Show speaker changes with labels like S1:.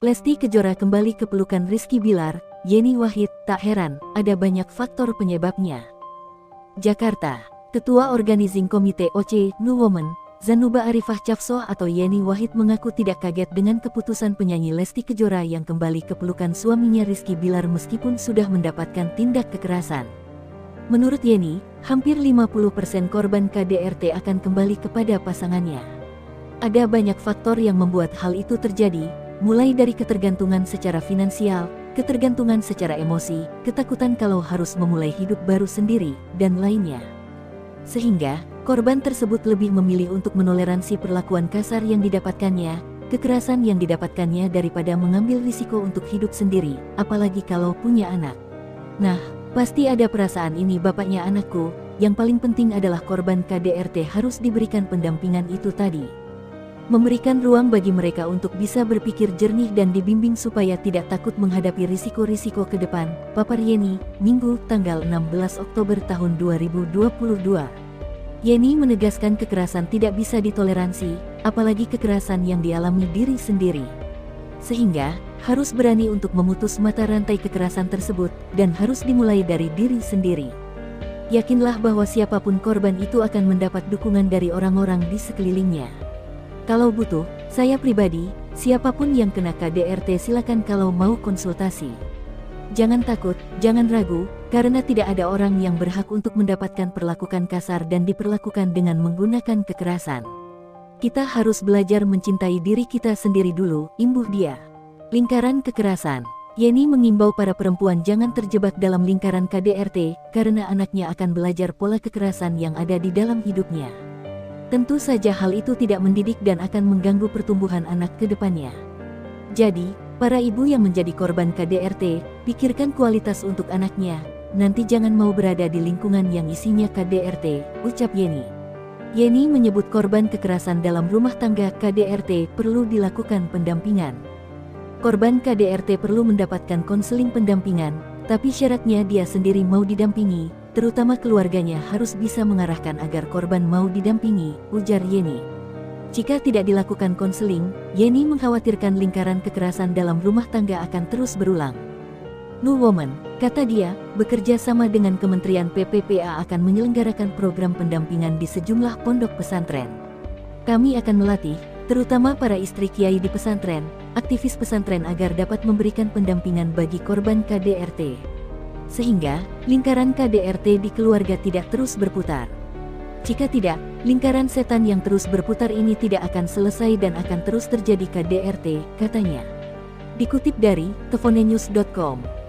S1: Lesti Kejora kembali ke pelukan Rizky Bilar, Yeni Wahid, tak heran, ada banyak faktor penyebabnya. Jakarta, Ketua Organizing Komite OC, Nu Women, Zanuba Arifah Cafso atau Yeni Wahid mengaku tidak kaget dengan keputusan penyanyi Lesti Kejora yang kembali ke pelukan suaminya Rizky Bilar meskipun sudah mendapatkan tindak kekerasan. Menurut Yeni, hampir 50% korban KDRT akan kembali kepada pasangannya. Ada banyak faktor yang membuat hal itu terjadi, mulai dari ketergantungan secara finansial, ketergantungan secara emosi, ketakutan kalau harus memulai hidup baru sendiri, dan lainnya. Sehingga, korban tersebut lebih memilih untuk menoleransi perlakuan kasar yang didapatkannya, kekerasan yang didapatkannya daripada mengambil risiko untuk hidup sendiri, apalagi kalau punya anak. Nah, pasti ada perasaan ini bapaknya anakku, yang paling penting adalah korban KDRT harus diberikan pendampingan itu tadi. Memberikan ruang bagi mereka untuk bisa berpikir jernih dan dibimbing supaya tidak takut menghadapi risiko-risiko ke depan, papar Yeni, Minggu, tanggal 16 Oktober tahun 2022. Yeni menegaskan kekerasan tidak bisa ditoleransi, apalagi kekerasan yang dialami diri sendiri. Sehingga, harus berani untuk memutus mata rantai kekerasan tersebut, dan harus dimulai dari diri sendiri. Yakinlah bahwa siapapun korban itu akan mendapat dukungan dari orang-orang di sekelilingnya. Kalau butuh, saya pribadi, siapapun yang kena KDRT silakan kalau mau konsultasi. Jangan takut, jangan ragu, karena tidak ada orang yang berhak untuk mendapatkan perlakuan kasar dan diperlakukan dengan menggunakan kekerasan. Kita harus belajar mencintai diri kita sendiri dulu, imbuh dia. Lingkaran kekerasan. Yeni mengimbau para perempuan jangan terjebak dalam lingkaran KDRT, karena anaknya akan belajar pola kekerasan yang ada di dalam hidupnya. Tentu saja hal itu tidak mendidik dan akan mengganggu pertumbuhan anak ke depannya. Jadi, para ibu yang menjadi korban KDRT, pikirkan kualitas untuk anaknya, nanti jangan mau berada di lingkungan yang isinya KDRT, ucap Yeni. Yeni menyebut korban kekerasan dalam rumah tangga KDRT perlu dilakukan pendampingan. Korban KDRT perlu mendapatkan konseling pendampingan, tapi syaratnya dia sendiri mau didampingi, terutama keluarganya harus bisa mengarahkan agar korban mau didampingi, ujar Yeni. Jika tidak dilakukan konseling, Yeni mengkhawatirkan lingkaran kekerasan dalam rumah tangga akan terus berulang. Nu Women, kata dia, bekerja sama dengan Kementerian PPPA akan menyelenggarakan program pendampingan di sejumlah pondok pesantren. Kami akan melatih, terutama para istri kiai di pesantren, aktivis pesantren agar dapat memberikan pendampingan bagi korban KDRT. Sehingga, lingkaran KDRT di keluarga tidak terus berputar. Jika tidak, lingkaran setan yang terus berputar ini tidak akan selesai dan akan terus terjadi KDRT, katanya. Dikutip dari tefonenews.com.